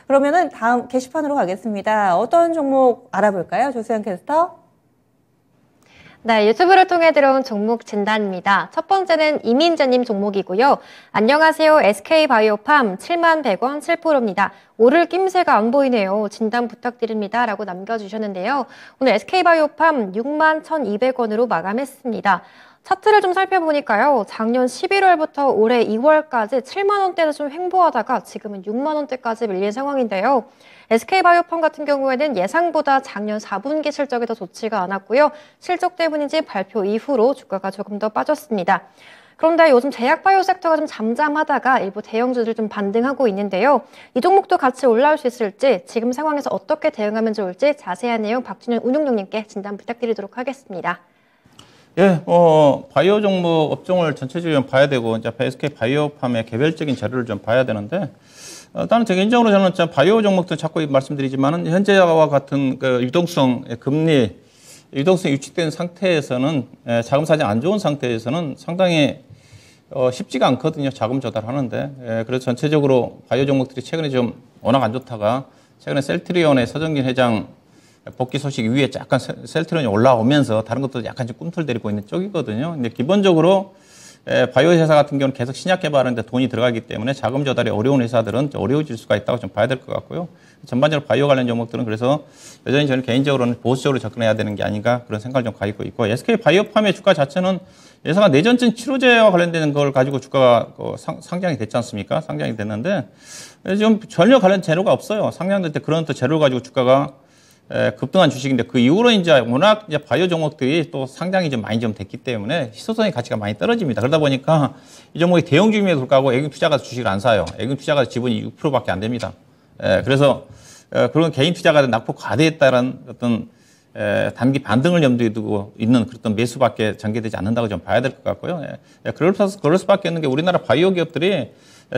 그러면은 다음 게시판으로 가겠습니다. 어떤 종목 알아볼까요? 조수연 캐스터. 네, 유튜브를 통해 들어온 종목 진단입니다. 첫 번째는 이민재님 종목이고요. 안녕하세요. SK바이오팜 7100원 7%입니다. 오를 낌새가 안 보이네요. 진단 부탁드립니다. 라고 남겨주셨는데요. 오늘 SK바이오팜 61,200원으로 마감했습니다. 차트를 좀 살펴보니까요. 작년 11월부터 올해 2월까지 7만 원대에서 좀 횡보하다가 지금은 6만 원대까지 밀린 상황인데요. SK바이오팜 같은 경우에는 예상보다 작년 4분기 실적이 더 좋지가 않았고요. 실적 때문인지 발표 이후로 주가가 조금 더 빠졌습니다. 그런데 요즘 제약바이오 섹터가 좀 잠잠하다가 일부 대형주들 좀 반등하고 있는데요. 이 종목도 같이 올라올 수 있을지, 지금 상황에서 어떻게 대응하면 좋을지 자세한 내용 박준현 운용용님께 진단 부탁드리도록 하겠습니다. 예, 바이오 종목 업종을 전체적으로 봐야 되고, 이제 SK 바이오팜의 개별적인 자료를 좀 봐야 되는데, 일단은 개인적으로 저는 바이오 종목도 자꾸 말씀드리지만은, 현재와 같은 그 유동성, 금리, 유동성이 유치된 상태에서는, 자금 사정이 안 좋은 상태에서는 상당히, 쉽지가 않거든요. 자금 조달하는데. 그래서 전체적으로 바이오 종목들이 최근에 좀 워낙 안 좋다가, 최근에 셀트리온의 서정진 회장 복귀 소식 위에 약간 셀트론이 올라오면서 다른 것도 약간 좀 꿈틀대고 있는 쪽이거든요. 근데 기본적으로 바이오 회사 같은 경우는 계속 신약 개발하는데 돈이 들어가기 때문에 자금 조달이 어려운 회사들은 어려워질 수가 있다고 좀 봐야 될 것 같고요. 전반적으로 바이오 관련 종목들은 그래서 여전히 저는 개인적으로는 보수적으로 접근해야 되는 게 아닌가 그런 생각을 좀 가지고 있고, SK 바이오팜의 주가 자체는 예상한 내전증 치료제와 관련되는 걸 가지고 주가가 상장이 됐지 않습니까? 상장이 됐는데 지금 전혀 관련 재료가 없어요. 상장될 때 그런 또 재료를 가지고 주가가 급등한 주식인데, 그 이후로 이제 워낙 이제 바이오 종목들이 또 상장이 좀 많이 좀 됐기 때문에 희소성의 가치가 많이 떨어집니다. 그러다 보니까 이 종목이 대형주임에도 불구하고 애국 투자가 주식을 안 사요. 애국 투자가 지분이 6%밖에 안 됩니다. 그래서 그런 개인 투자가 낙폭 과대했다는 어떤 단기 반등을 염두에 두고 있는 그런 매수밖에 전개되지 않는다고 좀 봐야 될 것 같고요. 그럴 수밖에 없는 게 우리나라 바이오 기업들이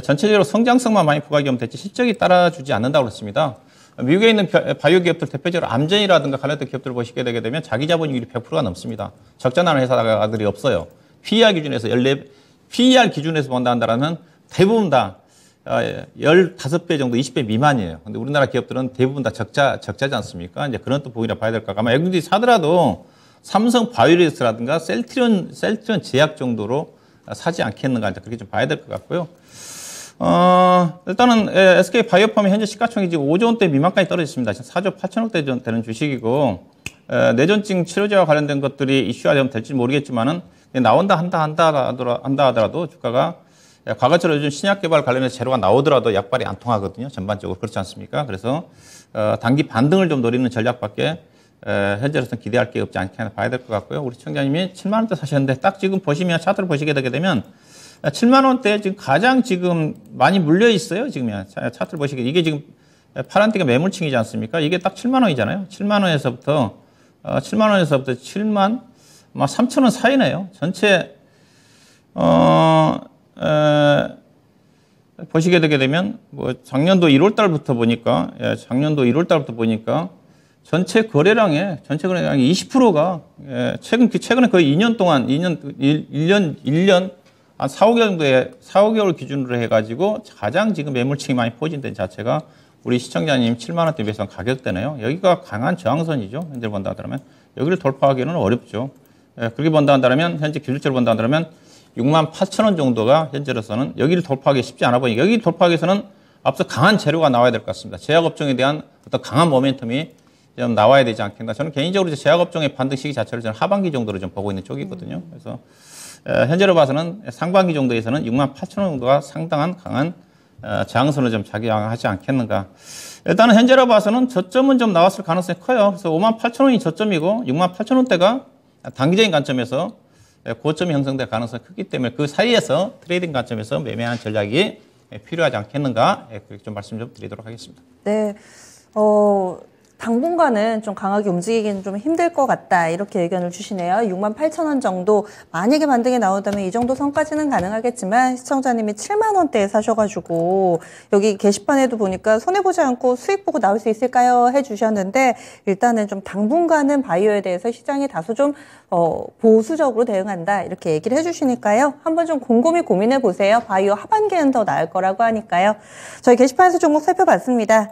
전체적으로 성장성만 많이 부각이 됐지 실적이 따라주지 않는다고 그렇습니다. 미국에 있는 바이오 기업들, 대표적으로 암젠이라든가 관련된 기업들을 보시게 되게 되면 자기 자본율이 100%가 넘습니다. 적자 나는 회사들이 없어요. PER 기준에서 PER 기준에서 본다 한다면 대부분 다 15배 정도, 20배 미만이에요. 근데 우리나라 기업들은 대부분 다 적자지 않습니까? 이제 그런 또 보이라 봐야 될 것 같고, 아마 에quity 사더라도 삼성 바이오리스라든가 셀트리온 제약 정도로 사지 않겠는가, 그렇게 좀 봐야 될 것 같고요. 일단은 SK 바이오팜의 현재 시가총액이 지금 5조 원대 미만까지 떨어졌습니다. 지금 4조 8천억대 되는 주식이고, 뇌전증 치료제와 관련된 것들이 이슈화되면 될지 모르겠지만은 나온다 하더라도 주가가 과거처럼 요즘 신약 개발 관련해서 재료가 나오더라도 약발이 안 통하거든요. 전반적으로 그렇지 않습니까? 그래서 단기 반등을 좀 노리는 전략밖에 현재로서는 기대할 게 없지 않게 봐야 될 것 같고요. 우리 청자님이 7만 원대 사셨는데 딱 지금 보시면 차트를 보시게 되게 되면 7만 원대 지금 가장 지금 많이 물려 있어요. 지금 차트를 보시게 이게 지금 파란띠가 매물층이지 않습니까? 이게 딱 7만 원이잖아요. 7만 원에서부터 7만 3천 원 사이네요. 전체 보시게 되게 되면 뭐 작년도 1월 달부터 보니까 전체 거래량의 20%가 최근에 거의 2년 동안 1년 한 4, 5개월 기준으로 해가지고 가장 지금 매물층이 많이 포진된 자체가 우리 시청자님 7만 원대 매수한 가격대네요. 여기가 강한 저항선이죠. 현재 본다 한다면 여기를 돌파하기는 어렵죠. 그렇게 본다 한다면 현재 기술적으로 본다 한다면 6만 8천 원 정도가 현재로서는 여기를 돌파하기 쉽지 않아 보니, 여기 돌파하기 위해서는 앞서 강한 재료가 나와야 될 것 같습니다. 제약업종에 대한 어떤 강한 모멘텀이 좀 나와야 되지 않겠나. 저는 개인적으로 제약업종의 반등 시기 자체를 저는 하반기 정도로 좀 보고 있는 쪽이거든요. 그래서 현재로 봐서는 상반기 정도에서는 6만 8천 원 정도가 상당한 강한 저항선을 좀 작용하지 않겠는가. 일단은 현재로 봐서는 저점은 좀 나왔을 가능성이 커요. 그래서 5만 8천 원이 저점이고 6만 8천 원대가 단기적인 관점에서 고점이 형성될 가능성이 크기 때문에 그 사이에서 트레이딩 관점에서 매매하는 전략이 필요하지 않겠는가. 그렇게 좀 말씀 좀 드리도록 하겠습니다. 네. 당분간은 좀 강하게 움직이기는 좀 힘들 것 같다. 이렇게 의견을 주시네요. 68,000원 정도 만약에 반등이 나온다면 이 정도 선까지는 가능하겠지만 시청자님이 7만 원대에 사셔가지고 여기 게시판에도 보니까 손해보지 않고 수익 보고 나올 수 있을까요? 해주셨는데 일단은 좀 당분간은 바이오에 대해서 시장이 다소 좀 보수적으로 대응한다. 이렇게 얘기를 해주시니까요. 한번 좀 곰곰이 고민해 보세요. 바이오 하반기엔 더 나을 거라고 하니까요. 저희 게시판에서 종목 살펴봤습니다.